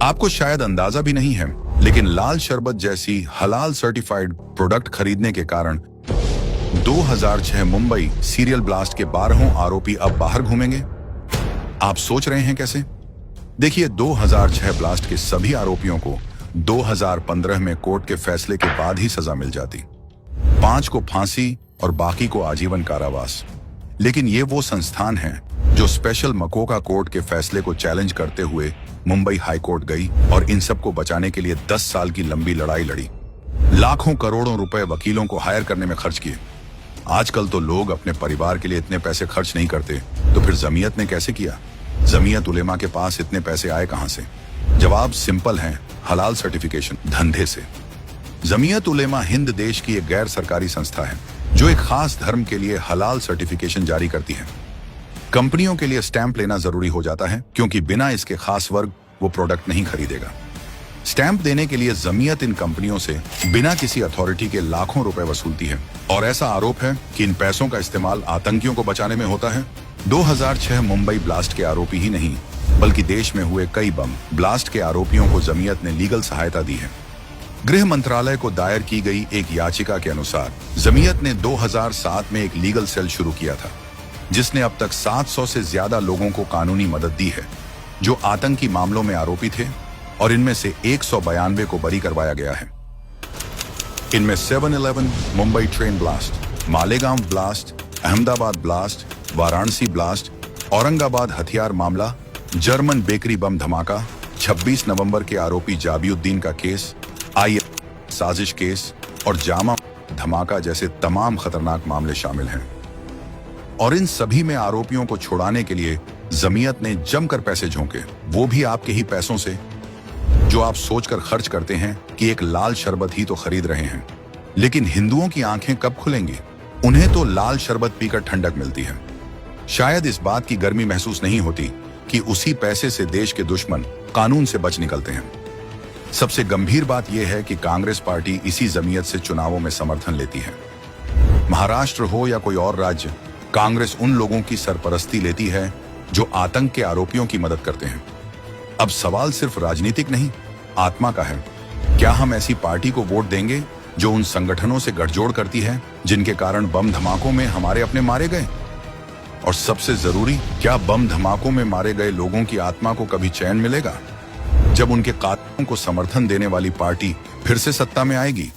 आपको शायद अंदाजा भी नहीं है, लेकिन लाल शरबत जैसी हलाल सर्टिफाइड प्रोडक्ट खरीदने के कारण 2006 मुंबई सीरियल ब्लास्ट के 12 आरोपी अब बाहर घूमेंगे। आप सोच रहे हैं कैसे? देखिए, 2006 ब्लास्ट के सभी आरोपियों को 2015 में कोर्ट के फैसले के बाद ही सजा मिल जाती। 5 को फांसी और बाकी को आजीवन कारावास। लेकिन ये वो संस्थान है जो स्पेशल मकोका कोर्ट के फैसले को चैलेंज करते हुए मुंबई हाई कोर्ट गई और इन सबको बचाने के लिए 10 साल की लंबी लड़ाई लड़ी। लाखों करोड़ों रुपए वकीलों को हायर करने में खर्च किए। आजकल तो लोग अपने परिवार के लिए इतने पैसे खर्च नहीं करते, तो फिर जमीयत ने कैसे किया? जमीयत उलेमा के पास इतने पैसे आए कहां से? जवाब सिंपल है, हलाल सर्टिफिकेशन, धंधे से। जमीयत उलेमा हिंद देश की एक गैर सरकारी संस्था है जो एक खास धर्म के लिए हलाल सर्टिफिकेशन जारी करती है। कंपनियों के लिए स्टैंप लेना जरूरी हो जाता है, क्योंकि बिना इसके खास वर्ग वो प्रोडक्ट नहीं खरीदेगा। स्टैंप देने के लिए जमीयत इन कंपनियों से बिना किसी अथॉरिटी के लाखों रुपए वसूलती है, और ऐसा आरोप है कि इन पैसों का इस्तेमाल आतंकियों को बचाने में होता है। 2006 मुंबई ब्लास्ट के आरोपी ही नहीं, बल्कि देश में हुए कई बम ब्लास्ट के आरोपियों को जमीयत ने लीगल सहायता दी है। गृह मंत्रालय को दायर की गई एक याचिका के अनुसार जमीयत ने 2007 में एक लीगल सेल शुरू किया था, जिसने अब तक 700 से ज्यादा लोगों को कानूनी मदद दी है जो आतंकी मामलों में आरोपी थे, और इनमें से 192 को बरी करवाया गया है। इनमें 7/11 Mumbai train blast, Malegaon blast, Ahmedabad blast, Varanasi blast, Aurangabad हथियार मामला, जर्मन बेकरी बम धमाका, 26 नवंबर के आरोपी जाबिउद्दीन का केस, साजिश केस और जामा धमाका जैसे तमाम खतरनाक मामले शामिल हैं। और इन सभी में आरोपियों को छुड़ाने के लिए जमीयत ने जमकर पैसे झोंके, वो भी आपके ही पैसों से, जो आप सोचकर खर्च करते हैं कि एक लाल शरबत ही तो खरीद रहे हैं। लेकिन हिंदुओं की आंखें कब खुलेंगी? उन्हें तो लाल शरबत पीकर ठंडक मिलती है। शायद इस बात की गर्मी महसूस नहीं होती कि उसी पैसे से देश के दुश्मन कानून से बच निकलते हैं। सबसे गंभीर बात यह है कि कांग्रेस पार्टी इसी जमीयत से चुनावों में समर्थन लेती है। महाराष्ट्र हो या कोई और राज्य, कांग्रेस उन लोगों की सरपरस्ती लेती है जो आतंक के आरोपियों की मदद करते हैं। अब सवाल सिर्फ राजनीतिक नहीं, आत्मा का है। क्या हम ऐसी पार्टी को वोट देंगे जो उन संगठनों से गठजोड़ करती है जिनके कारण बम धमाकों में हमारे अपने मारे गए? और सबसे जरूरी, क्या बम धमाकों में मारे गए लोगों की आत्मा को कभी चैन मिलेगा जब उनके कातलों को समर्थन देने वाली पार्टी फिर से सत्ता में आएगी?